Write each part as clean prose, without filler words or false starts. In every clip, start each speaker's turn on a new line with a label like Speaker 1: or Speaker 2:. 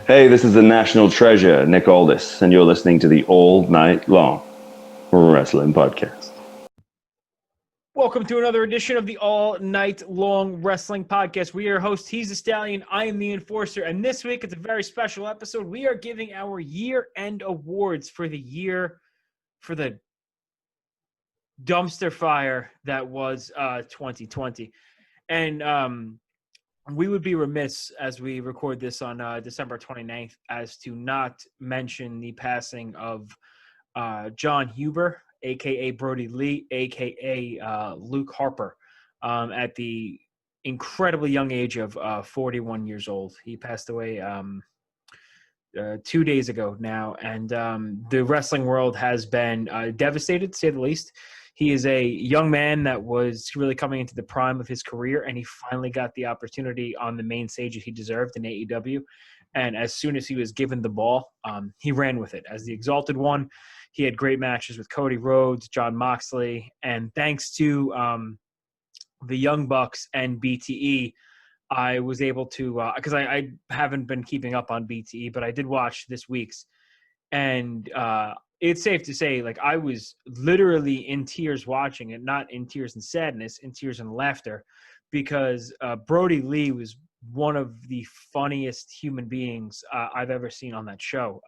Speaker 1: Hey, this is the national treasure, Nick Aldis, and you're listening to the All Night Long Wrestling Podcast.
Speaker 2: Welcome to another edition of the All Night Long Wrestling Podcast. We are your host, he's the Stallion, I am the Enforcer, and this week it's a very special episode. We are giving our year-end awards for the year, for the dumpster fire that was 2020. And we would be remiss as we record this on December 29th as to not mention the passing of John Huber, a.k.a. Brody Lee, a.k.a. Luke Harper, at the incredibly young age of 41 years old. He passed away 2 days ago now, and the wrestling world has been devastated, to say the least. He is a young man that was really coming into the prime of his career, and he finally got the opportunity on the main stage that he deserved in AEW. And as soon as he was given the ball, he ran with it. As the Exalted One, he had great matches with Cody Rhodes, Jon Moxley, and thanks to the Young Bucks and BTE, I was able to because I haven't been keeping up on BTE, but I did watch this week's, and it's safe to say, like, I was literally in tears watching it, not in tears and sadness, in tears and laughter, because Brody Lee was one of the funniest human beings I've ever seen on that show.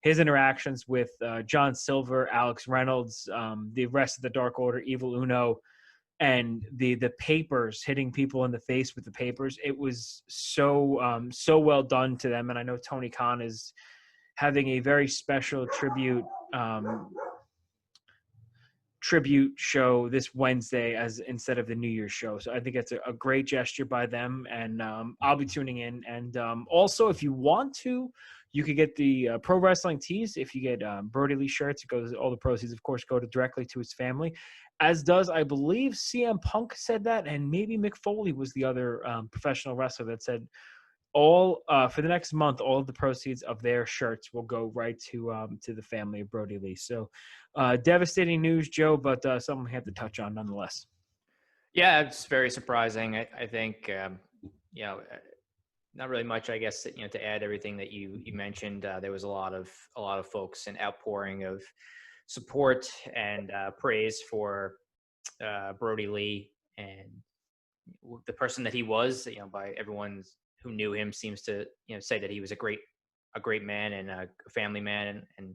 Speaker 2: His interactions with John Silver, Alex Reynolds, the rest of the Dark Order, Evil Uno, and the papers, hitting people in the face with the papers. It was so well done to them. And I know Tony Khan is having a very special tribute show this Wednesday as instead of the New Year's show. So I think it's a great gesture by them, and I'll be tuning in. And also, if you want to, you could get the Pro Wrestling Tees. If you get Brody Lee shirts, it goes, all the proceeds, of course, go directly to his family, as does, I believe, CM Punk said that, and maybe Mick Foley was the other professional wrestler that said all for the next month, all of the proceeds of their shirts will go right to the family of Brody Lee. So devastating news, Joe, but something we have to touch on nonetheless.
Speaker 3: Yeah, it's very surprising. I think not really much, I guess, to add everything that you mentioned. There was a lot of folks, an outpouring of support and praise for Brody Lee and the person that he was. By everyone who knew him seems to say that he was a great man and a family man and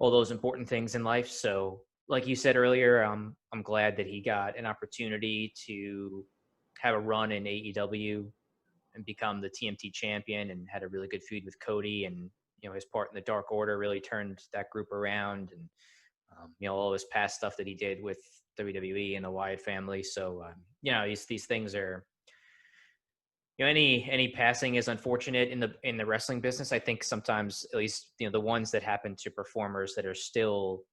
Speaker 3: all those important things in life. So, like you said earlier, I'm glad that he got an opportunity to have a run in AEW and become the TMT champion, and had a really good feud with Cody, and his part in the Dark Order really turned that group around, and all his past stuff that he did with WWE and the Wyatt family. So these things are, any passing is unfortunate in the wrestling business. I think sometimes, at least the ones that happen to performers that are still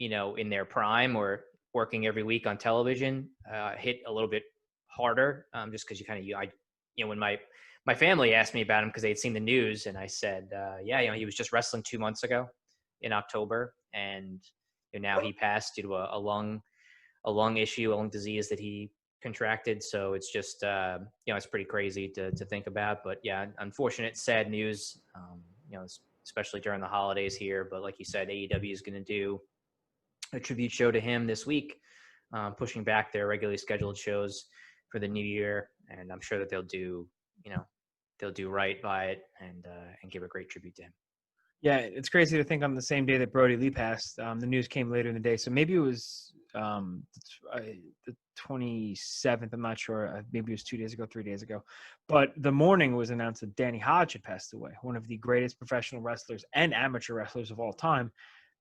Speaker 3: in their prime or working every week on television hit a little bit harder, just because when my family asked me about him because they had seen the news, and I said, he was just wrestling 2 months ago in October, and now he passed due to a lung issue, a lung disease that he contracted. So it's just it's pretty crazy to think about. But yeah, unfortunate, sad news, especially during the holidays here. But like you said, AEW is going to do a tribute show to him this week, pushing back their regularly scheduled shows for the new year, and I'm sure that they'll do right by it and give a great tribute to him.
Speaker 2: Yeah, it's crazy to think on the same day that Brody Lee passed, the news came later in the day. So maybe it was the 27th. I'm not sure. Maybe it was 2 days ago, 3 days ago. But the morning was announced that Danny Hodge had passed away, one of the greatest professional wrestlers and amateur wrestlers of all time.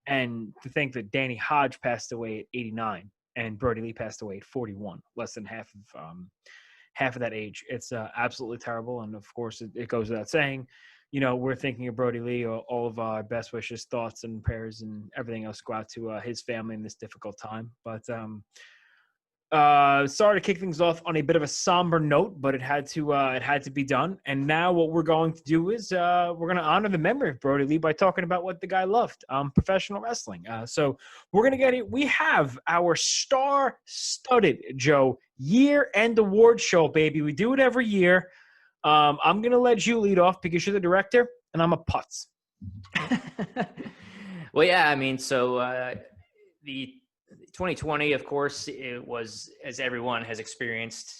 Speaker 2: And to think that Danny Hodge passed away at 89 and Brody Lee passed away at 41, less than half of that age, it's absolutely terrible. And of course, it goes without saying, we're thinking of Brody Lee. All of our best wishes, thoughts, and prayers, and everything else go out to his family in this difficult time. But sorry to kick things off on a bit of a somber note, but it had to be done. And now what we're going to do is we're going to honor the memory of Brody Lee by talking about what the guy loved, professional wrestling. So we're going to get it. We have our star-studded, Joe, year-end award show, baby. We do it every year. I'm going to let you lead off because you're the director, and I'm a putz.
Speaker 3: Well, yeah, I mean, so the 2020, of course, it was, as everyone has experienced,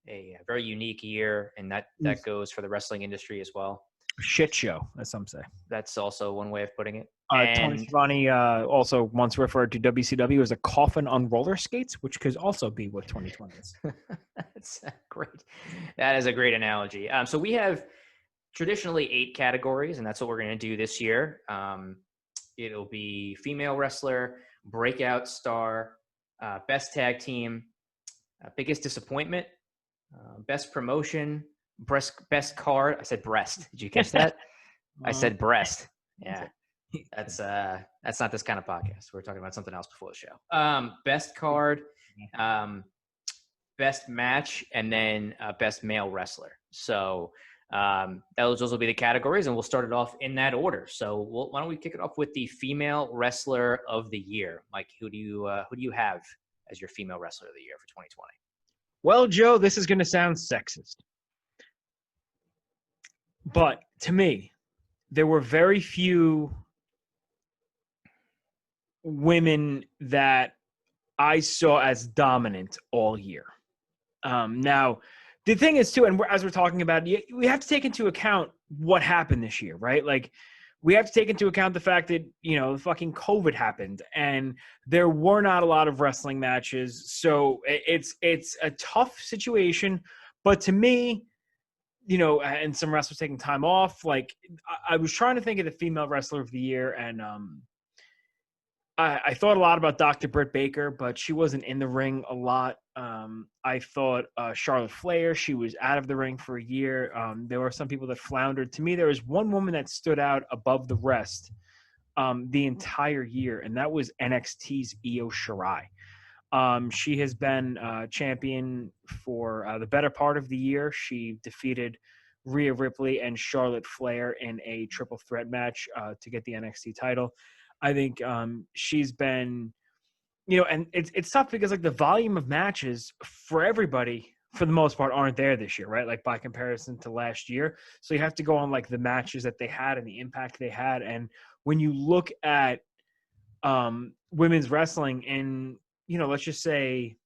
Speaker 3: a very unique year, and that goes for the wrestling industry as well.
Speaker 2: Shit show, as some say.
Speaker 3: That's also one way of putting it.
Speaker 2: Tony Schiavone also once referred to WCW as a coffin on roller skates, which could also be what 2020 is.
Speaker 3: That's great. That is a great analogy. So we have traditionally 8 categories, and that's what we're going to do this year. It'll be female wrestler, breakout star, best tag team, biggest disappointment, best promotion, best card. I said breast. Did you catch that? I said breast. Yeah. That's not this kind of podcast. We're talking about something else before the show. Best card, best match, and then best male wrestler. So those will be the categories, and we'll start it off in that order. So why don't we kick it off with the female wrestler of the year? Mike, who do you have as your female wrestler of the year for 2020?
Speaker 2: Well, Joe, this is going to sound sexist, but to me, there were very few women that I saw as dominant all year. Now, the thing is, too, and as we're talking about, we have to take into account what happened this year, right? Like, we have to take into account the fact that, fucking COVID happened, and there were not a lot of wrestling matches. So it's a tough situation. But to me, and some wrestlers taking time off, like, I was trying to think of the female wrestler of the year, and I thought a lot about Dr. Britt Baker, but she wasn't in the ring a lot. I thought Charlotte Flair, she was out of the ring for a year. There were some people that floundered. To me, there was one woman that stood out above the rest the entire year, and that was NXT's Io Shirai. She has been champion for the better part of the year. She defeated Rhea Ripley and Charlotte Flair in a triple threat match to get the NXT title. I think she's been, and it's tough because, like, the volume of matches for everybody, for the most part, aren't there this year, right? Like, by comparison to last year. So you have to go on, like, the matches that they had and the impact they had. And when you look at women's wrestling in, let's just say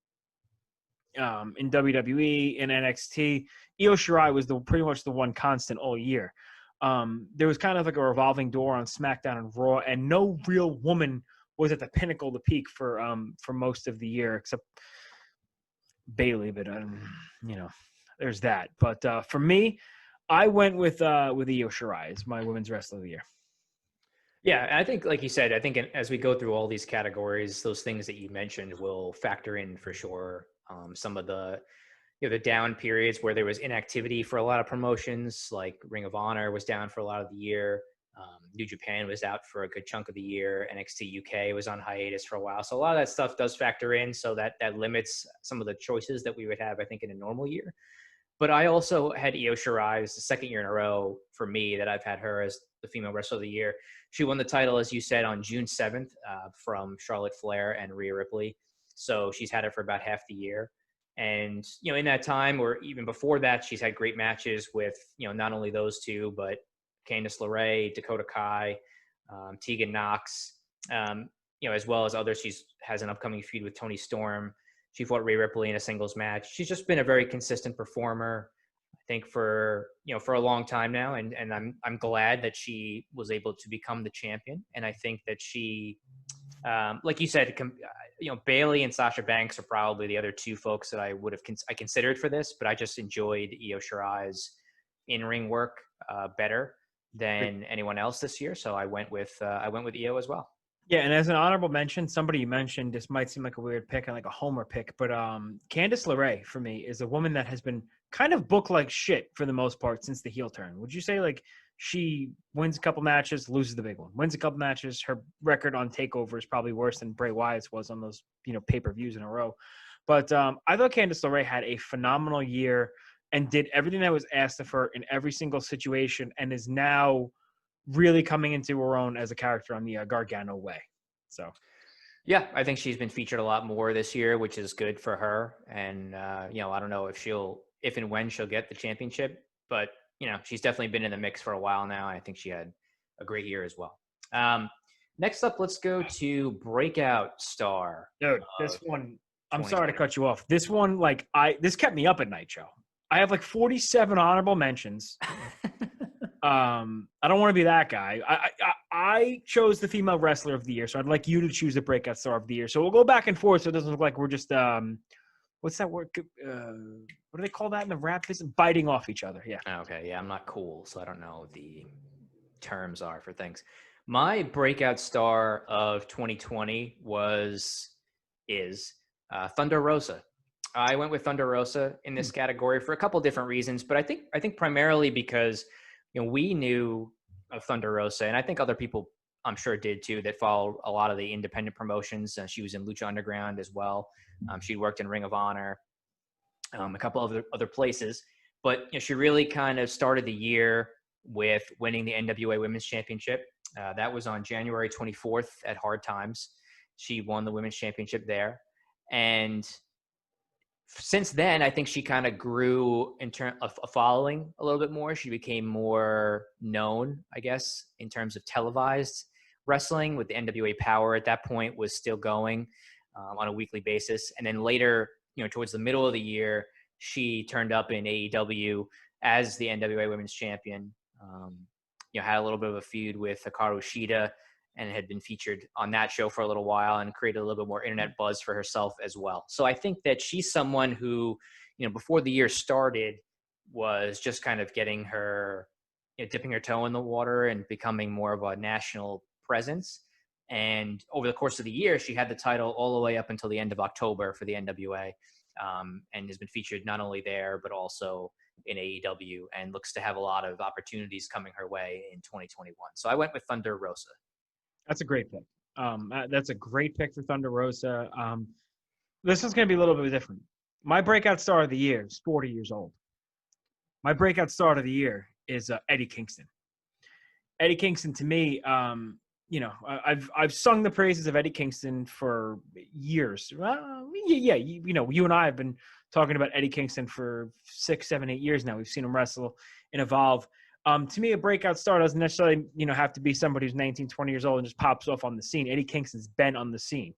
Speaker 2: in WWE and NXT, Io Shirai was pretty much the one constant all year. There was kind of like a revolving door on SmackDown and Raw, and no real woman was at the pinnacle of the peak for most of the year, except Bayley. But there's that. But for me, I went with Io Shirai as my women's wrestler of the year.
Speaker 3: Yeah, I think, like you said, I think as we go through all these categories, those things that you mentioned will factor in for sure. Some of the the down periods where there was inactivity for a lot of promotions, like Ring of Honor was down for a lot of the year. New Japan was out for a good chunk of the year. NXT UK was on hiatus for a while. So a lot of that stuff does factor in, so that limits some of the choices that we would have, I think, in a normal year. But I also had Io Shirai. It's the second year in a row for me that I've had her as the female wrestler of the year. She won the title, as you said, on June 7th from Charlotte Flair and Rhea Ripley. So she's had it for about half the year. And, in that time, or even before that, she's had great matches with, not only those two, but Candice LeRae, Dakota Kai, Tegan Knox, as well as others. She has an upcoming feud with Toni Storm. She fought Rhea Ripley in a singles match. She's just been a very consistent performer, I think, for a long time now. And I'm glad that she was able to become the champion. And I think that she, like you said, Bayley and Sasha Banks are probably the other two folks that I would have I considered for this, but I just enjoyed Io Shirai's in-ring work better than anyone else this year. So I went with Io as well.
Speaker 2: Yeah, and as an honorable mention, somebody you mentioned, this might seem like a weird pick and like a homer pick, but Candice LeRae for me is a woman that has been kind of booked like shit for the most part since the heel turn. Would you say, like, she wins a couple matches, loses the big one, wins a couple matches? Her record on TakeOver is probably worse than Bray Wyatt's was on those pay-per-views in a row. But I thought Candice LeRae had a phenomenal year and did everything that was asked of her in every single situation, and is now really coming into her own as a character on the Gargano way. So,
Speaker 3: yeah, I think she's been featured a lot more this year, which is good for her. And I don't know if and when she'll get the championship, but she's definitely been in the mix for a while now. I think she had a great year as well. Next up, let's go to Breakout Star.
Speaker 2: Dude, this one, I'm sorry to
Speaker 3: 2020.
Speaker 2: cut you off. This one, this kept me up at night, Joe. I have 47 honorable mentions. I don't want to be that guy. I chose the female wrestler of the year, so I'd like you to choose the Breakout Star of the year. So we'll go back and forth, so it doesn't look like we're just what's that word? What do they call that in the rap business? Biting off each other. Yeah.
Speaker 3: Okay, yeah, I'm not cool, so I don't know what the terms are for things. My Breakout Star of 2020 is Thunder Rosa. I went with Thunder Rosa in this category for a couple different reasons, but I think primarily because we knew of Thunder Rosa, and I think other people I'm sure did too that follow a lot of the independent promotions. She was in Lucha Underground as well. She worked in Ring of Honor, a couple of other places, but she really kind of started the year with winning the NWA Women's Championship. That was on January 24th at Hard Times. She won the Women's Championship there, and since then, I think she kind of grew in terms of a following a little bit more. She became more known, I guess, in terms of televised wrestling, with the NWA Power at that point was still going on a weekly basis. And then later, towards the middle of the year, she turned up in AEW as the NWA Women's Champion. Had a little bit of a feud with Hikaru Shida, and had been featured on that show for a little while and created a little bit more internet buzz for herself as well. So I think that she's someone who, before the year started, was just kind of getting her, dipping her toe in the water and becoming more of a national presence. And over the course of the year, she had the title all the way up until the end of October for the NWA, and has been featured not only there, but also in AEW, and looks to have a lot of opportunities coming her way in 2021. So I went with Thunder Rosa.
Speaker 2: That's a great pick. That's a great pick for Thunder Rosa. This is going to be a little bit different. My Breakout Star of the year is 40 years old. My Breakout Star of the year is Eddie Kingston. Eddie Kingston, to me, I've sung the praises of Eddie Kingston for years. You and I have been talking about Eddie Kingston for 6, 7, 8 years now. We've seen him wrestle and evolve. To me, a breakout star doesn't necessarily, have to be somebody who's 19, 20 years old and just pops off on the scene. Eddie Kingston's been on the scene.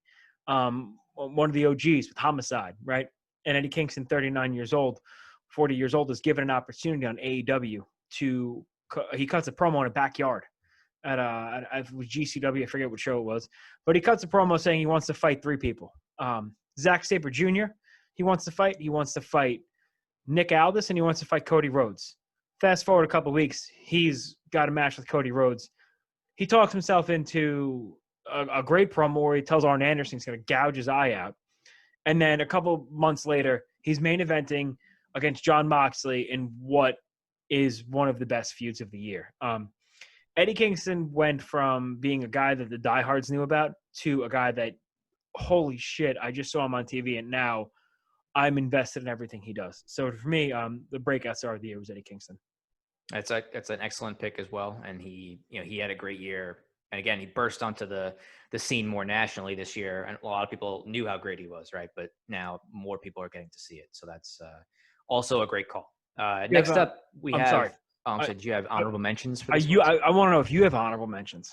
Speaker 2: One of the OGs with Homicide, right? And Eddie Kingston, 39 years old, 40 years old, is given an opportunity on AEW he cuts a promo in a backyard at GCW. I forget what show it was, but he cuts a promo saying he wants to fight 3 people. Zack Sabre Jr., he wants to fight. He wants to fight Nick Aldis, and he wants to fight Cody Rhodes. Fast forward a couple of weeks, he's got a match with Cody Rhodes. He talks himself into a great promo where he tells Arn Anderson he's going to gouge his eye out. And then a couple months later, he's main eventing against Jon Moxley in what is one of the best feuds of the year. Eddie Kingston went from being a guy that the diehards knew about to a guy that, holy shit, I just saw him on TV, and now I'm invested in everything he does. So for me, the breakout star of the year was Eddie Kingston.
Speaker 3: That's an excellent pick as well, and he had a great year. And again, he burst onto the scene more nationally this year, and a lot of people knew how great he was, right? But now more people are getting to see it, so that's also a great call. Next up, we have.
Speaker 2: Sorry.
Speaker 3: So do you have honorable mentions for this?
Speaker 2: I want to know if you have honorable mentions.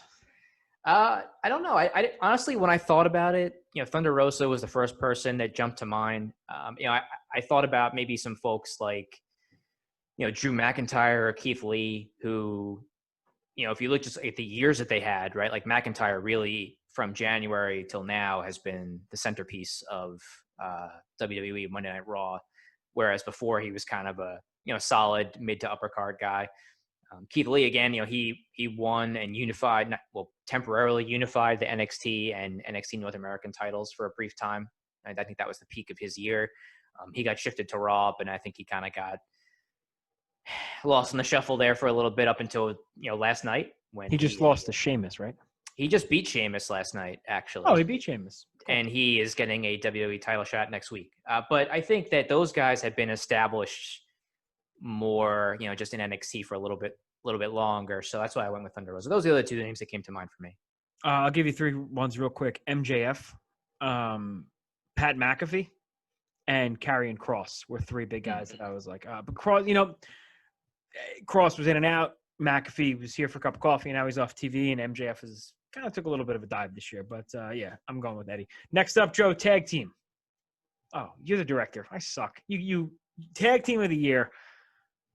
Speaker 3: I don't know. I honestly, when I thought about it, Thunder Rosa was the first person that jumped to mind. I thought about maybe some folks like, Drew McIntyre or Keith Lee, who, if you look just at the years that they had, right, like McIntyre really from January till now has been the centerpiece of WWE Monday Night Raw, whereas before he was kind of a solid mid to upper card guy. Keith Lee, again, he won and temporarily unified the NXT and NXT North American titles for a brief time. And I think that was the peak of his year. He got shifted to Raw, and I think he kind of got lost in the shuffle there for a little bit up until, last night when
Speaker 2: he just lost to Sheamus, right?
Speaker 3: He just beat Sheamus last night, actually.
Speaker 2: Oh, he beat Sheamus. Cool.
Speaker 3: And he is getting a WWE title shot next week. But I think that those guys have been established more, just in NXT for a little bit longer. So that's why I went with Thunder Rosa. Those are the other 2 names that came to mind for me.
Speaker 2: I'll give you 3 ones real quick. MJF, Pat McAfee, and Karrion Kross were 3 big guys that I was like, but Kross, Cross was in and out. McAfee was here for a cup of coffee, and now he's off TV. And MJF is kind of took a little bit of a dive this year, but yeah, I'm going with Eddie. Next up, Joe, tag team. Oh, you're the director. I suck. You tag team of the year.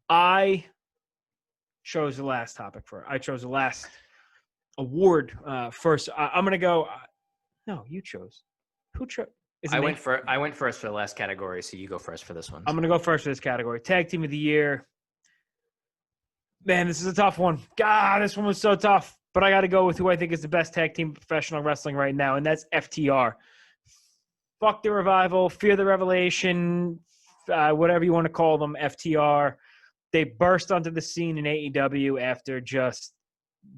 Speaker 2: I chose the last topic I chose the last award first. I'm gonna go. No, you chose. Who chose?
Speaker 3: I went first for the last category, so you go first for this one.
Speaker 2: I'm gonna go first for this category. Tag team of the year. Man, this is a tough one. God, this one was so tough. But I got to go with who I think is the best tag team in professional wrestling right now, and that's FTR. Fuck the Revival, Fear the Revelation, whatever you want to call them, FTR. They burst onto the scene in AEW after just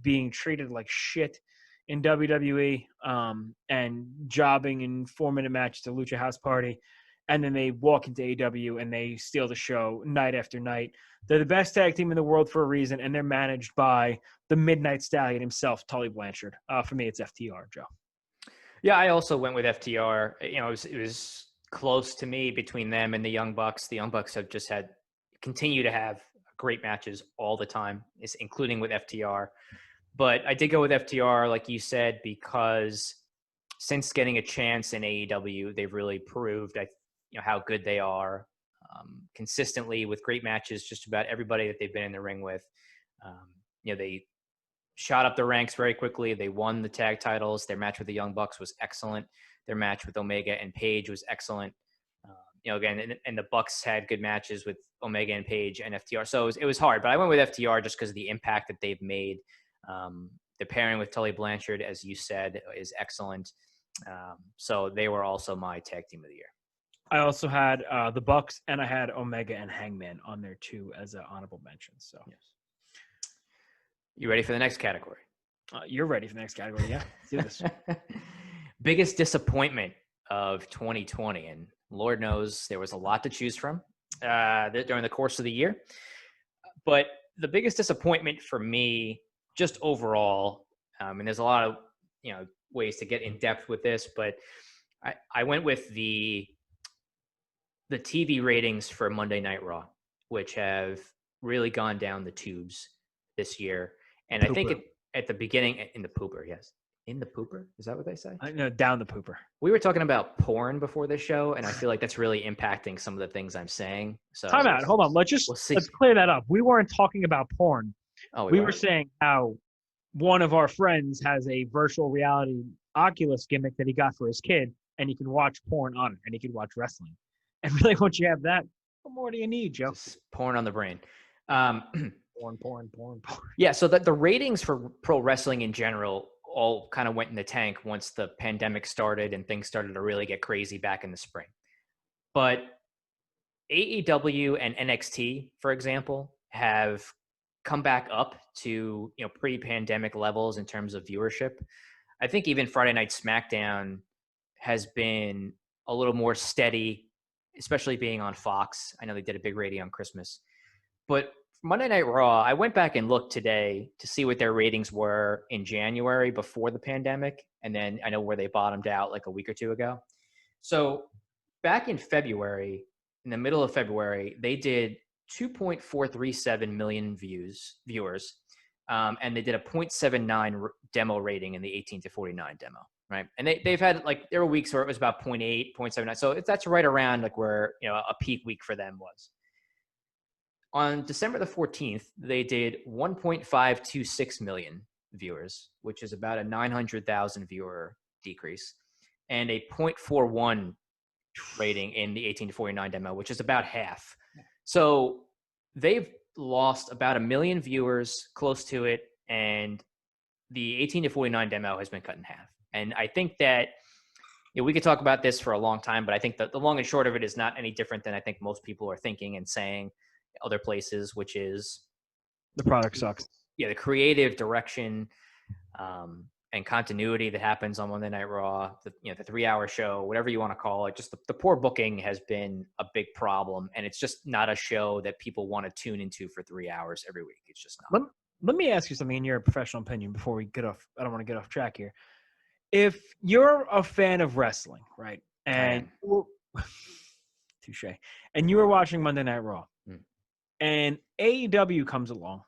Speaker 2: being treated like shit in WWE and jobbing in 4-minute matches to Lucha House Party. And then they walk into AEW and they steal the show night after night. They're the best tag team in the world for a reason, and they're managed by the Midnight Stallion himself, Tully Blanchard. For me, it's FTR, Joe.
Speaker 3: Yeah, I also went with FTR. You know, it was close to me between them and the Young Bucks. The Young Bucks have just continue to have great matches all the time, including with FTR. But I did go with FTR, like you said, because since getting a chance in AEW, they've really proved how good they are consistently with great matches. Just about everybody that they've been in the ring with, they shot up the ranks very quickly. They won the tag titles. Their match with the Young Bucks was excellent. Their match with Omega and Page was excellent. Again, and the Bucks had good matches with Omega and Page and FTR. So it was hard, but I went with FTR just because of the impact that they've made. The pairing with Tully Blanchard, as you said, is excellent. So they were also my tag team of the year.
Speaker 2: I also had the Bucks, and I had Omega and Hangman on there too as an honorable mention. So, yes.
Speaker 3: You ready for the next category?
Speaker 2: You're ready for the next category, yeah? Let's do this.
Speaker 3: Biggest disappointment of 2020, and Lord knows there was a lot to choose from during the course of the year. But the biggest disappointment for me, just overall, and there's a lot of ways to get in depth with this, but I went with the TV ratings for Monday Night Raw, which have really gone down the tubes this year. And I think at the beginning, in the pooper, yes. In the pooper? Is that what they say?
Speaker 2: No, down the pooper.
Speaker 3: We were talking about porn before this show, and I feel like that's really impacting some of the things I'm saying. So
Speaker 2: time out. Hold on. Let's clear that up. We weren't talking about porn.
Speaker 3: Oh,
Speaker 2: we were saying how one of our friends has a virtual reality Oculus gimmick that he got for his kid, and he can watch porn on it, and he can watch wrestling. And really, once you have that, what more do you need, Joe?
Speaker 3: Just porn on the brain.
Speaker 2: Porn.
Speaker 3: Yeah, so the ratings for pro wrestling in general all kind of went in the tank once the pandemic started and things started to really get crazy back in the spring. But AEW and NXT, for example, have come back up to pre-pandemic levels in terms of viewership. I think even Friday Night SmackDown has been a little more steady, especially being on Fox. I know they did a big rating on Christmas. But Monday Night Raw, I went back and looked today to see what their ratings were in January before the pandemic. And then I know where they bottomed out like a week or two ago. So back in February, in the middle of February, they did 2.437 million viewers. And they did a 0.79 demo rating in the 18 to 49 demo. Right. And they've had there were weeks where it was about 0.8, 0.79. So that's right around where, a peak week for them was. On December the 14th, they did 1.526 million viewers, which is about a 900,000 viewer decrease, and a 0.41 rating in the 18 to 49 demo, which is about half. So they've lost about 1 million viewers, close to it, and the 18 to 49 demo has been cut in half. And I think that we could talk about this for a long time, but I think that the long and short of it is not any different than I think most people are thinking and saying other places, which is
Speaker 2: the product sucks.
Speaker 3: Yeah, the creative direction and continuity that happens on Monday Night Raw, the 3-hour show, whatever you want to call it, just the poor booking has been a big problem, and it's just not a show that people want to tune into for 3 hours every week. It's just not.
Speaker 2: Let me ask you something in your professional opinion before we get off. I don't want to get off track here. If you're a fan of wrestling, right, and touche, and you were watching Monday Night Raw, And AEW comes along,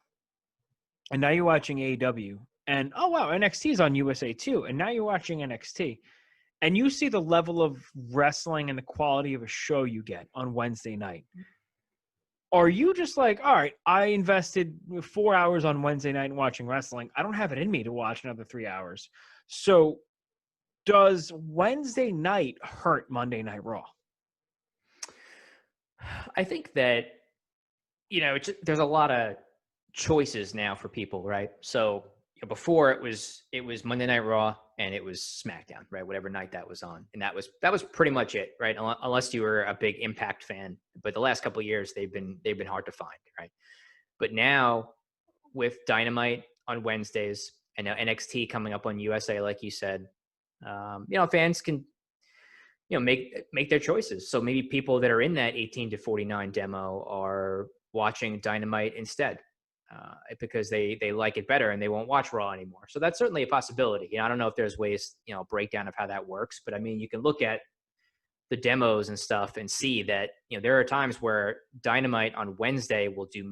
Speaker 2: and now you're watching AEW, and oh wow, NXT is on USA too, and now you're watching NXT, and you see the level of wrestling and the quality of a show you get on Wednesday night. Are you just like, all right, I invested 4 hours on Wednesday night in watching wrestling. I don't have it in me to watch another 3 hours. So does Wednesday night hurt Monday Night Raw?
Speaker 3: I think that, there's a lot of choices now for people, right? So before it was Monday Night Raw and it was SmackDown, right? Whatever night that was on, and that was pretty much it, right? Unless you were a big Impact fan, but the last couple of years they've been hard to find, right? But now with Dynamite on Wednesdays and now NXT coming up on USA, like you said, fans can make their choices. So maybe people that are in that 18 to 49 demo are watching Dynamite instead. Because they like it better and they won't watch Raw anymore. So that's certainly a possibility. I don't know if there's ways, breakdown of how that works, but I mean, you can look at the demos and stuff and see that, there are times where Dynamite on Wednesday will do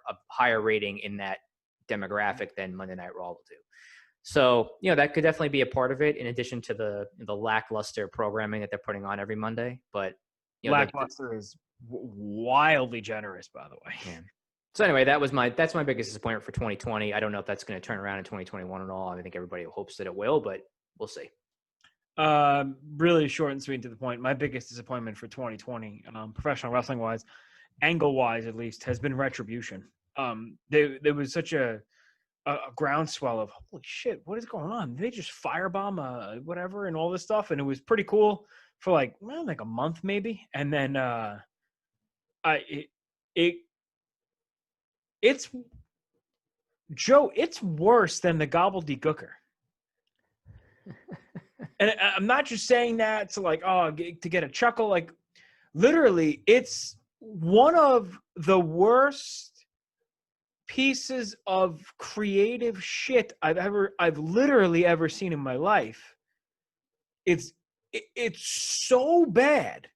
Speaker 3: a higher rating in that demographic than Monday Night Raw will do. So, that could definitely be a part of it in addition to the lackluster programming that they're putting on every Monday. But
Speaker 2: lackluster is wildly generous, by the way.
Speaker 3: Yeah. So anyway, that's my biggest disappointment for 2020. I don't know if that's going to turn around in 2021 at all. I think everybody hopes that it will, but we'll see.
Speaker 2: Really short and sweet to the point. My biggest disappointment for 2020, professional wrestling wise, angle wise at least, has been Retribution. There was such a groundswell of holy shit, what is going on? They just firebomb whatever and all this stuff, and it was pretty cool for like a month maybe, and then it's Joe. It's worse than the gobbledygooker. And I'm not just saying that to get a chuckle. Like, literally, it's one of the worst pieces of creative shit I've literally ever seen in my life. It's so bad.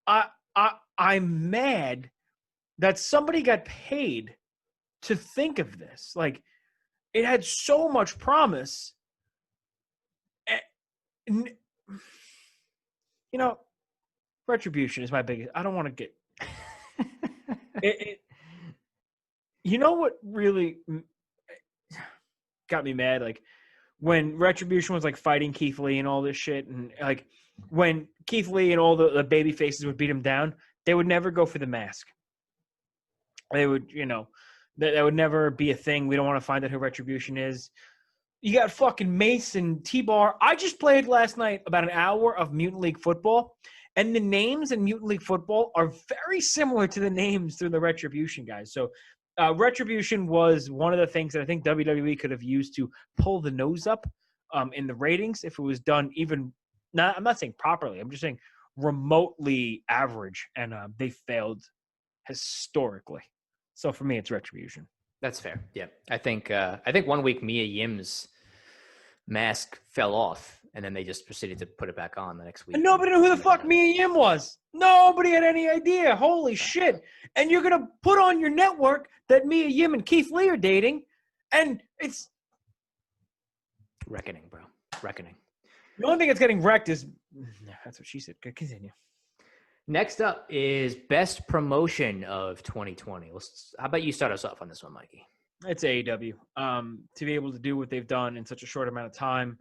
Speaker 2: I'm mad that somebody got paid to think of this. Like, it had so much promise. Retribution is my biggest. I don't want to get. You know what really got me mad? Like, when Retribution was like fighting Keith Lee and all this shit, and like when Keith Lee and all the baby faces would beat him down, they would never go for the mask. They would, that would never be a thing. We don't want to find out who Retribution is. You got fucking Mason, T-Bar. I just played last night about an hour of Mutant League Football, and the names in Mutant League Football are very similar to the names through the Retribution guys. So Retribution was one of the things that I think WWE could have used to pull the nose up in the ratings if it was done even – I'm not saying properly. I'm just saying remotely average, and they failed historically. So for me, it's Retribution.
Speaker 3: That's fair. Yeah, I think 1 week Mia Yim's mask fell off, and then they just proceeded to put it back on the next week.
Speaker 2: And nobody knew who the fuck Mia Yim was. Nobody had any idea. Holy shit! And you're gonna put on your network that Mia Yim and Keith Lee are dating, and it's
Speaker 3: reckoning, bro. Reckoning.
Speaker 2: The only thing that's getting wrecked is that's what she said. Continue.
Speaker 3: Next up is best promotion of 2020. How about you start us off on this one, Mikey?
Speaker 2: It's AEW. To be able to do what they've done in such a short amount of time,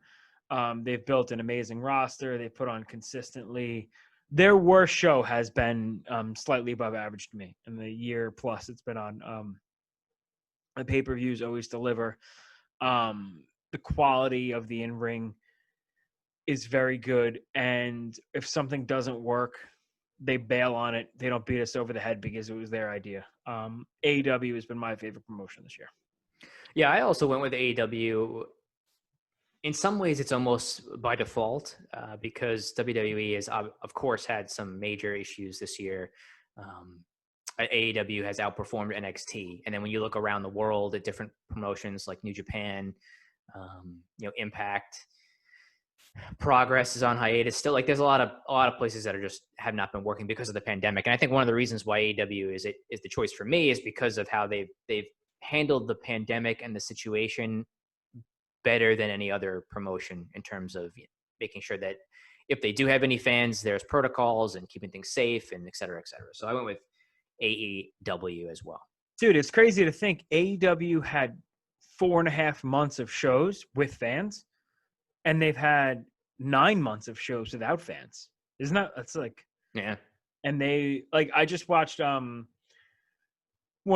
Speaker 2: they've built an amazing roster. They put on consistently. Their worst show has been slightly above average to me in the year plus it's been on. The pay-per-views always deliver. The quality of the in-ring is very good, and if something doesn't work, they bail on it. They don't beat us over the head because it was their idea. AEW has been my favorite promotion this year.
Speaker 3: Yeah, I also went with AEW. In some ways, it's almost by default because WWE has, of course, had some major issues this year. AEW has outperformed NXT. And then when you look around the world at different promotions like New Japan, Impact, Progress is on hiatus still. Like there's a lot of places that are just have not been working because of the pandemic. And I think one of the reasons why AEW is the choice for me is because of how they've handled the pandemic and the situation better than any other promotion in terms of making sure that if they do have any fans, there's protocols and keeping things safe and et cetera, et cetera. So I went with AEW as well.
Speaker 2: Dude, it's crazy to think AEW had 4.5 months of shows with fans, and they've had 9 months of shows without fans. Isn't that? That's like,
Speaker 3: Yeah.
Speaker 2: and they like. I just watched one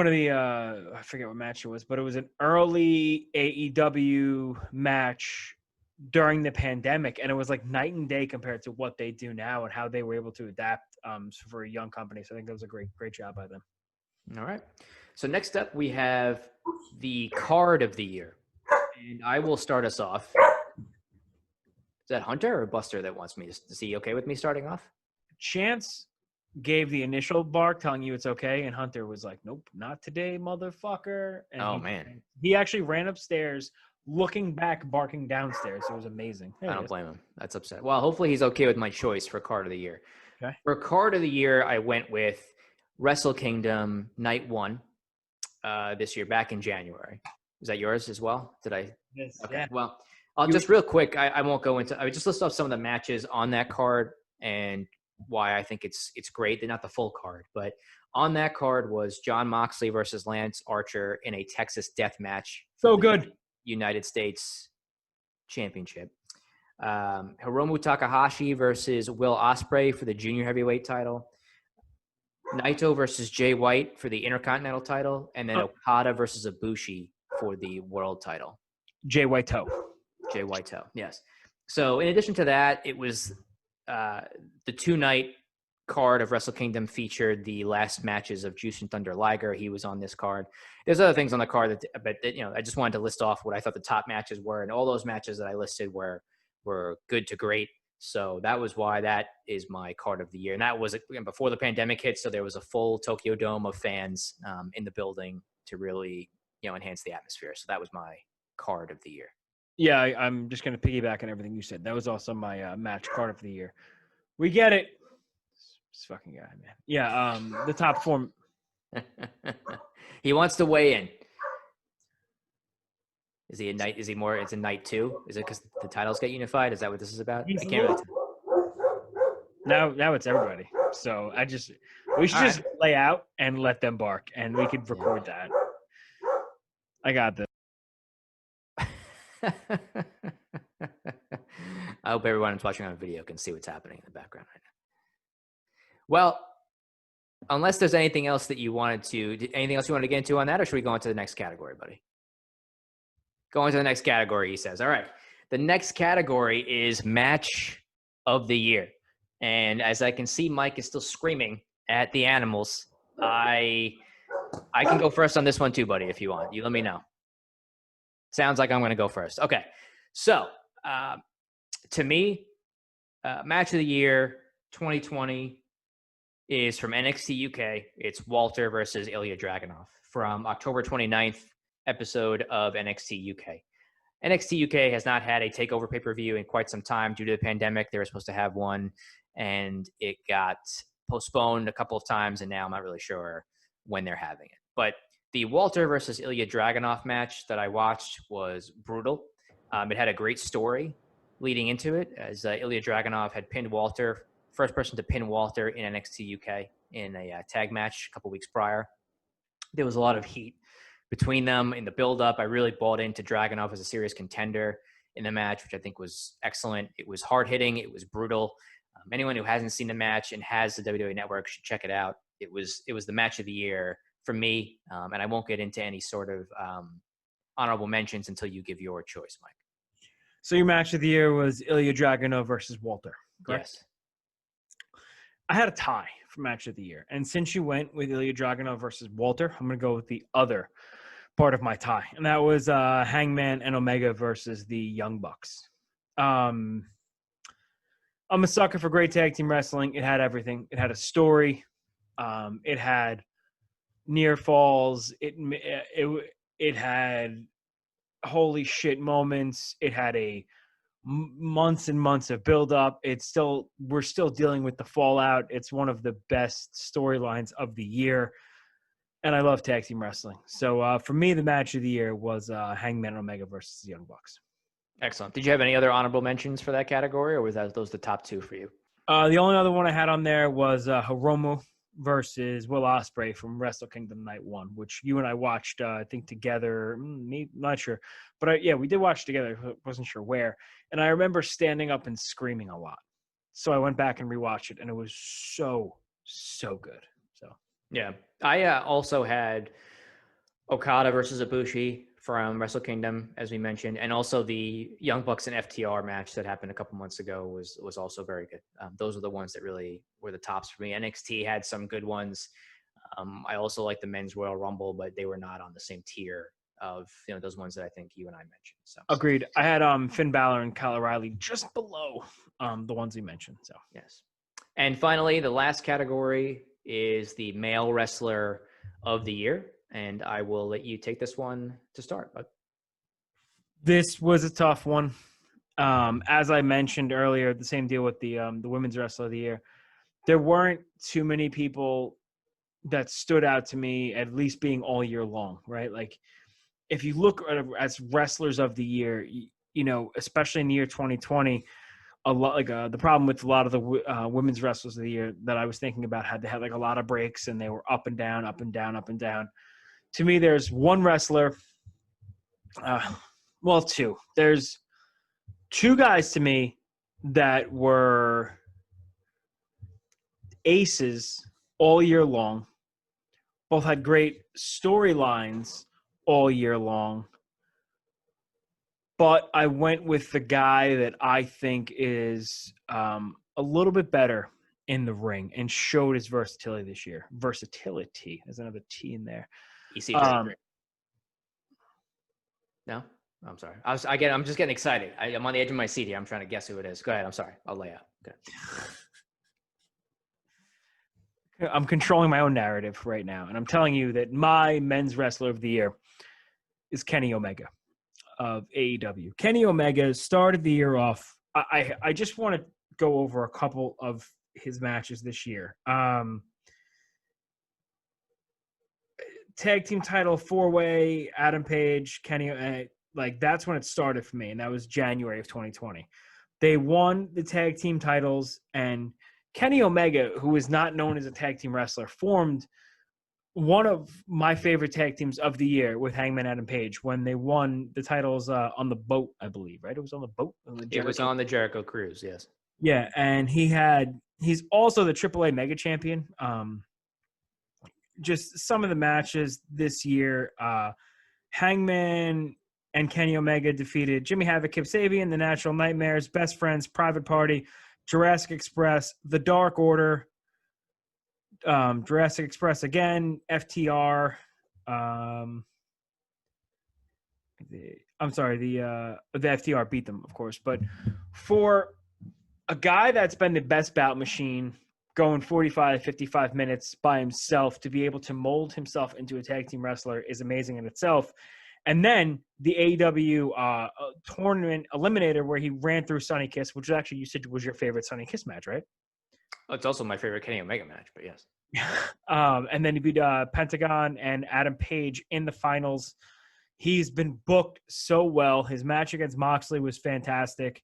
Speaker 2: of the I forget what match it was, but it was an early AEW match during the pandemic, and it was like night and day compared to what they do now and how they were able to adapt for a young company. So I think that was a great job by them.
Speaker 3: All right. So next up, we have the card of the year. And I will start us off. Is that Hunter or Buster that wants me to see okay with me starting off?
Speaker 2: Chance gave the initial bark telling you it's okay, and Hunter was like, nope, not today, motherfucker. And
Speaker 3: man.
Speaker 2: He actually ran upstairs, looking back, barking downstairs. It was amazing.
Speaker 3: I don't blame him. That's upset. Well, hopefully he's okay with my choice for card of the year.
Speaker 2: Okay.
Speaker 3: For card of the year, I went with Wrestle Kingdom Night 1 this year, back in January. Is that yours as well? Did I?
Speaker 2: Yes.
Speaker 3: Okay.
Speaker 2: Yeah.
Speaker 3: Well, I'll just real quick. I won't go into. I would just list off some of the matches on that card and why I think it's great. They're not the full card, but on that card was Jon Moxley versus Lance Archer in a Texas death match.
Speaker 2: So good.
Speaker 3: United States Championship. Hiromu Takahashi versus Will Ospreay for the junior heavyweight title. Naito versus Jay White for the Intercontinental title, and then Okada versus Ibushi for the world title.
Speaker 2: Jay Whiteo.
Speaker 3: Jay Whiteo, yes. So in addition to that, it was the 2-night card of Wrestle Kingdom featured the last matches of Juice and Thunder Liger. He was on this card. There's other things on the card but I just wanted to list off what I thought the top matches were, and all those matches that I listed were good to great. So that was why that is my card of the year. And that was before the pandemic hit, so there was a full Tokyo Dome of fans in the building to really enhance the atmosphere. So that was my card of the year.
Speaker 2: Yeah, I'm just going to piggyback on everything you said. That was also my match card of the year. We get it. This fucking guy, man. Yeah, the top form.
Speaker 3: He wants to weigh in. Is he a night? Is he more? It's a night 2. Is it because the titles get unified? Is that what this is about? I can't really tell.
Speaker 2: Now it's everybody. So we should just lay out and let them bark, and we could record that. I got this.
Speaker 3: I hope everyone who's watching on video can see what's happening in the background right now. Well, unless there's anything else that you wanted to get into on that, or should we go on to the next category, buddy? Go on to the next category, he says. All right. The next category is match of the year. And as I can see, Mike is still screaming at the animals. I can go first on this one too, buddy, if you want. You let me know. Sounds like I'm going to go first. Okay. So, to me, match of the year 2020 is from NXT UK. It's Walter versus Ilya Dragunov from October 29th episode of NXT UK. NXT UK has not had a takeover pay-per-view in quite some time due to the pandemic. They were supposed to have one, and it got postponed a couple of times, and now I'm not really sure when they're having it. But the Walter versus Ilya Dragunov match that I watched was brutal. It had a great story leading into it, as Ilya Dragunov had pinned Walter, first person to pin Walter in NXT UK in a tag match a couple weeks prior. There was a lot of heat between them in the build-up. I really bought into Dragunov as a serious contender in the match, which I think was excellent. It was hard-hitting. It was brutal. Anyone who hasn't seen the match and has the WWE Network should check it out. It was the match of the year for me, and I won't get into any sort of honorable mentions until you give your choice, Mike.
Speaker 2: So your match of the year was Ilya Dragunov versus Walter, correct?
Speaker 3: Yes.
Speaker 2: I had a tie for match of the year. And since you went with Ilya Dragunov versus Walter, I'm going to go with the other part of my tie. And that was Hangman and Omega versus the Young Bucks. I'm a sucker for great tag team wrestling. It had everything. It had a story. It had near falls. It had holy shit moments. It had a months and months of build up. We're still dealing with the fallout. It's one of the best storylines of the year. And I love tag team wrestling. So for me, the match of the year was Hangman Omega versus the Young Bucks.
Speaker 3: Excellent. Did you have any other honorable mentions for that category, or was those the top two for you?
Speaker 2: The only other one I had on there was Hiromu versus Will Ospreay from Wrestle Kingdom Night 1, which you and I watched, I think, together. Me, not sure. But we did watch together. I wasn't sure where. And I remember standing up and screaming a lot. So I went back and rewatched it, and it was so good. So
Speaker 3: yeah, I also had Okada versus Ibushi from Wrestle Kingdom, as we mentioned, and also the Young Bucks and FTR match that happened a couple months ago was also very good. Those are the ones that really were the tops for me. NXT had some good ones. I also like the Men's Royal Rumble, but they were not on the same tier of those ones that I think you and I mentioned. So
Speaker 2: agreed. I had Finn Balor and Kyle O'Reilly just below the ones you mentioned. So
Speaker 3: yes, and finally, the last category is the Male Wrestler of the Year. And I will let you take this one to start. But
Speaker 2: this was a tough one. As I mentioned earlier, the same deal with the Women's Wrestler of the Year. There weren't too many people that stood out to me, at least being all year long, right? Like, if you look at wrestlers of the year, especially in the year 2020, a lot the problem with a lot of the women's wrestlers of the year that I was thinking about they had like a lot of breaks and they were up and down, up and down, up and down. To me, there's one wrestler. Two. There's two guys to me that were aces all year long. Both had great storylines all year long. But I went with the guy that I think is a little bit better in the ring and showed his versatility this year. Versatility. There's another T in there.
Speaker 3: No, I'm sorry. I'm just getting excited. I'm on the edge of my seat here. I'm trying to guess who it is. Go ahead. I'm sorry. I'll lay out. Okay.
Speaker 2: I'm controlling my own narrative right now, and I'm telling you that my men's wrestler of the year is Kenny Omega of AEW. Kenny Omega started the year off. I just want to go over a couple of his matches this year. Tag team title 4-way, Adam Page, Kenny, that's when it started for me, and that was January of 2020. They won the tag team titles, and Kenny Omega, who is not known as a tag team wrestler, formed one of my favorite tag teams of the year with Hangman Adam Page when they won the titles on the boat, I believe, right? It was on the boat.
Speaker 3: It was on the Jericho Cruise, yes.
Speaker 2: Yeah, and he's also the AAA Mega Champion. Just some of the matches this year, Hangman and Kenny Omega defeated Jimmy Havoc, Kip Sabian, The Natural Nightmares, Best Friends, Private Party, Jurassic Express, The Dark Order, Jurassic Express again, FTR. The FTR beat them, of course. But for a guy that's been the best bout machine, going 45, 55 minutes by himself, to be able to mold himself into a tag team wrestler is amazing in itself. And then the AEW tournament eliminator where he ran through Sonny Kiss, which actually you said was your favorite Sonny Kiss match, right?
Speaker 3: Oh, it's also my favorite Kenny Omega match, but yes.
Speaker 2: And then he beat Pentagon and Adam Page in the finals. He's been booked so well. His match against Moxley was fantastic.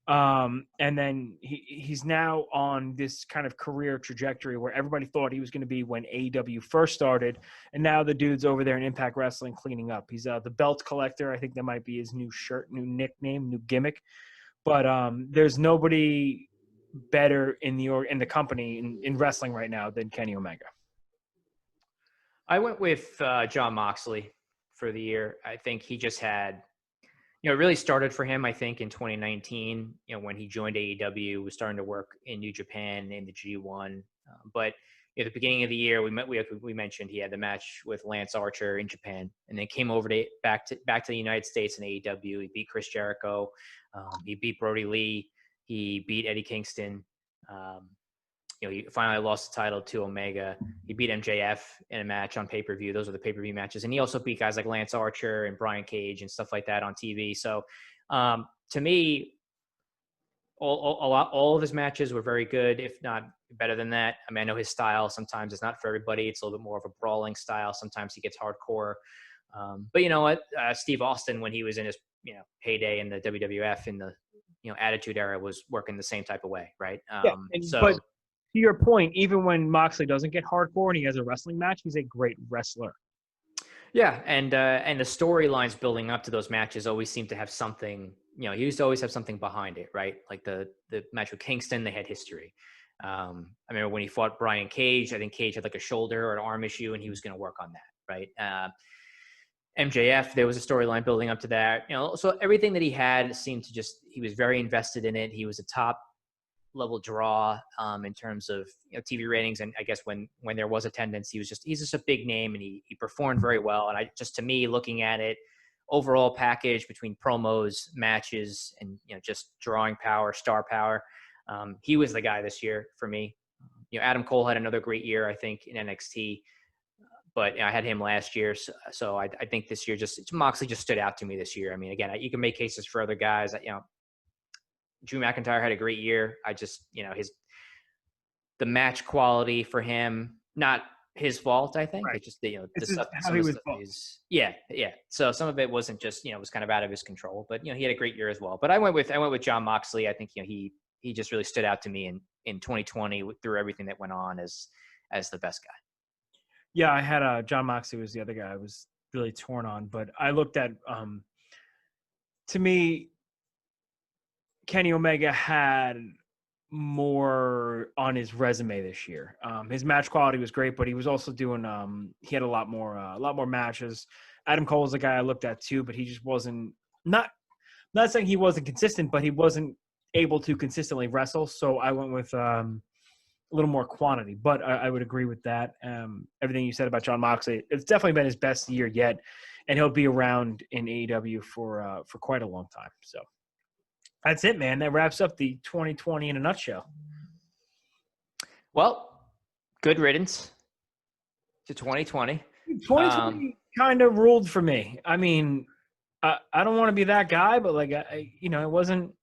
Speaker 2: And then he's now on this kind of career trajectory where everybody thought he was going to be when AEW first started. And now the dude's over there in Impact Wrestling cleaning up. He's the belt collector. I think that might be his new shirt, new nickname, new gimmick. But there's nobody better in the company in wrestling right now than Kenny Omega.
Speaker 3: I went with Jon Moxley for the year. I think he just had, it really started for him, I think, in 2019, when he joined AEW, was starting to work in New Japan in the G1. But at the beginning of the year, we mentioned he had the match with Lance Archer in Japan, and then came over back to the United States in AEW. He beat Chris Jericho. He beat Brody Lee. He beat Eddie Kingston. He finally lost the title to Omega. He beat MJF in a match on pay-per-view. Those are the pay-per-view matches. And he also beat guys like Lance Archer and Brian Cage and stuff like that on TV. So to me, all of his matches were very good, if not better than that. I mean, I know his style sometimes is not for everybody. It's a little bit more of a brawling style. Sometimes he gets hardcore. But you know what? Steve Austin, when he was in his heyday in the WWF in the Attitude Era, was working the same type of way, right?
Speaker 2: But to your point, even when Moxley doesn't get hardcore and he has a wrestling match, he's a great wrestler.
Speaker 3: Yeah, and the storylines building up to those matches always seem to have something. He used to always have something behind it, right? Like the match with Kingston, they had history. I remember when he fought Brian Cage. I think Cage had like a shoulder or an arm issue, and he was going to work on that, right? MJF, there was a storyline building up to that. So everything that he had seemed to he was very invested in it. He was a top level draw in terms of TV ratings, and I guess when there was attendance, he's just a big name, and he performed very well. And to me, looking at it, overall package between promos, matches, and just drawing power, star power, he was the guy this year for me. Adam Cole had another great year, I think, in NXT, but I had him last year, so I think this year Moxley just stood out to me this year. I mean, again, you can make cases for other guys. Drew McIntyre had a great year. The match quality for him, not his fault, I think.
Speaker 2: Right.
Speaker 3: It's just the stuff. Yeah. So some of it wasn't just it was kind of out of his control, but he had a great year as well. But I went with Jon Moxley. I think he just really stood out to me in 2020 through everything that went on as the best guy.
Speaker 2: Yeah, I had Jon Moxley was the other guy I was really torn on, but I looked at to me, Kenny Omega had more on his resume this year. His match quality was great, but he was also doing he had a lot more matches. Adam Cole was the guy I looked at too, but he just wasn't not saying he wasn't consistent, but he wasn't able to consistently wrestle. So I went with a little more quantity, but I would agree with that. Everything you said about Jon Moxley, it's definitely been his best year yet, and he'll be around in AEW for quite a long time. So that's it, man. That wraps up the 2020 in a nutshell.
Speaker 3: Well, good riddance to 2020.
Speaker 2: 2020 kind of ruled for me. I mean, I don't want to be that guy, but like, it wasn't.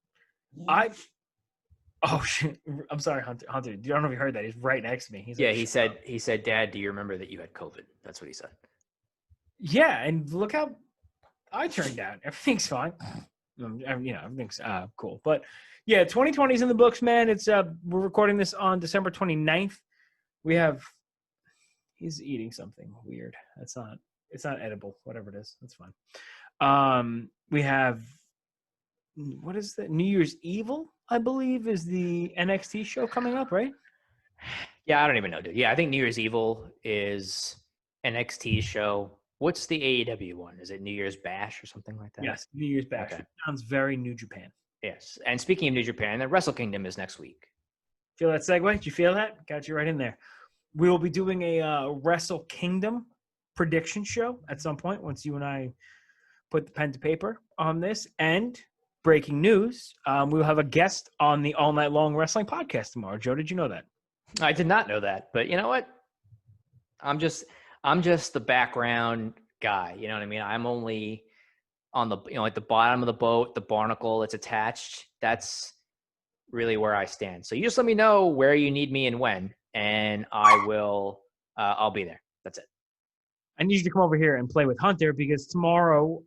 Speaker 2: Oh shit! I'm sorry, Hunter. I don't know if you heard that. He's right next to me.
Speaker 3: He said, "Dad, do you remember that you had COVID?" That's what he said.
Speaker 2: Yeah, and look how I turned out. Everything's fine. Everything's cool. But yeah, 2020 is in the books, man. It's we're recording this on December 29th. He's eating something weird. It's not edible. Whatever it is, that's fine. We have, what is that? New Year's Evil, I believe, is the NXT show coming up, right?
Speaker 3: Yeah, I don't even know, dude. Yeah, I think New Year's Evil is NXT show. What's the AEW one? Is it New Year's Bash or something like that?
Speaker 2: Yes, New Year's Bash.
Speaker 3: Okay.
Speaker 2: It sounds very New Japan.
Speaker 3: Yes. And speaking of New Japan, the Wrestle Kingdom is next week.
Speaker 2: Feel that segue? Did you feel that? Got you right in there. We will be doing a Wrestle Kingdom prediction show at some point once you and I put the pen to paper on this. And breaking news, we will have a guest on the All Night Long Wrestling podcast tomorrow. Joe, did you know that?
Speaker 3: I did not know that, but you know what? I'm just the background guy. You know what I mean? I'm only on the, at the bottom of the boat, the barnacle that's attached. That's really where I stand. So you just let me know where you need me and when, and I will, I'll be there. That's it.
Speaker 2: I need you to come over here and play with Hunter because tomorrow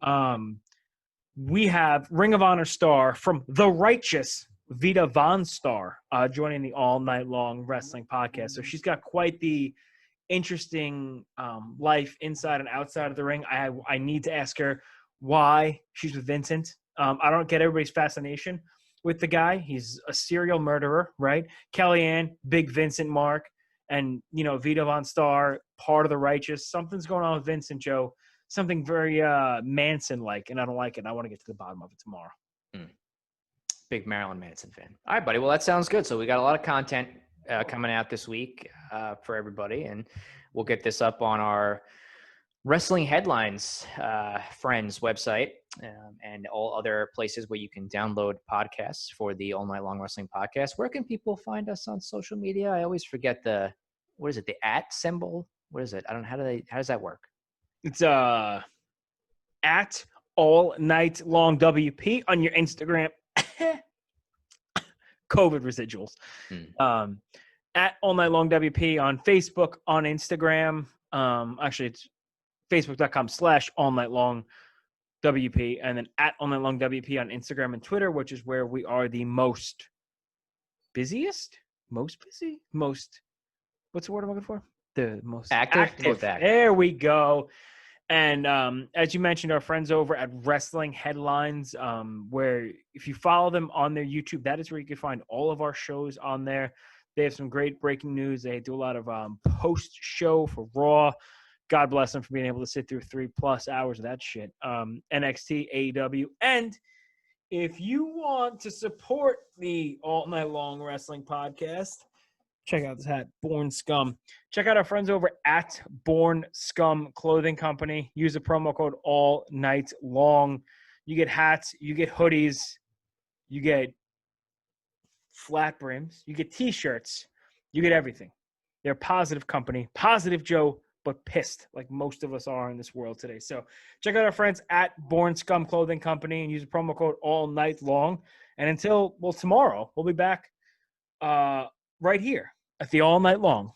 Speaker 2: we have Ring of Honor star from The Righteous, Vita Von Star, joining the All Night Long Wrestling podcast. So she's got quite the interesting life inside and outside of the ring. I need to ask her why she's with Vincent. I don't get everybody's fascination with the guy. He's a serial murderer, right? Kellyanne, big Vincent mark, and Vita Von Star, part of The Righteous. Something's going on with Vincent, Joe. Something very Manson-like, and I don't like it. I want to get to the bottom of it tomorrow.
Speaker 3: Big Marilyn Manson fan. All right, buddy. Well, that sounds good. So we got a lot of content coming out this week for everybody, and we'll get this up on our Wrestling Headlines Friends website and all other places where you can download podcasts for the All Night Long Wrestling podcast. Where can people find us on social media? I always forget the @ symbol? What is it? I don't know. How does that work?
Speaker 2: It's at All Night Long WP on your Instagram COVID residuals. At All Night Long WP on Facebook, on Instagram. Actually, it's facebook.com/All Night Long WP, and then at All Night Long WP on Instagram and Twitter, which is where we are the most busy. What's the word I'm looking for? The most
Speaker 3: Active. Most active.
Speaker 2: There we go. And as you mentioned, our friends over at Wrestling Headlines, where if you follow them on their YouTube, that is where you can find all of our shows on there. They have some great breaking news. They do a lot of post-show for Raw. God bless them for being able to sit through 3+ hours of that shit. NXT, AEW. And if you want to support the All Night Long Wrestling Podcast, check out this hat, Born Scum. Check out our friends over at Born Scum Clothing Company. Use the promo code All Night Long. You get hats, you get hoodies, you get flat brims, you get T-shirts, you get everything. They're a positive company, positive Joe, but pissed like most of us are in this world today. So check out our friends at Born Scum Clothing Company and use the promo code All Night Long. And until tomorrow, we'll be back right here at the All Night Long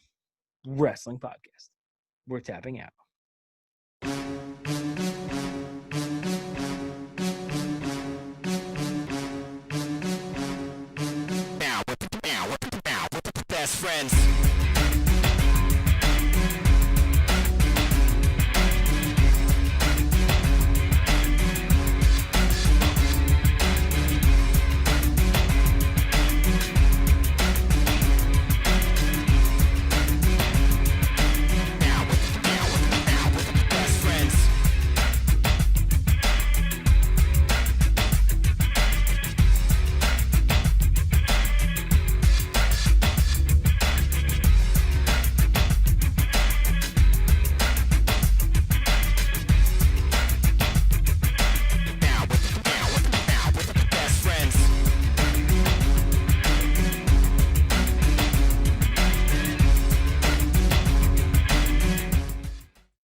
Speaker 2: Wrestling Podcast. We're tapping out.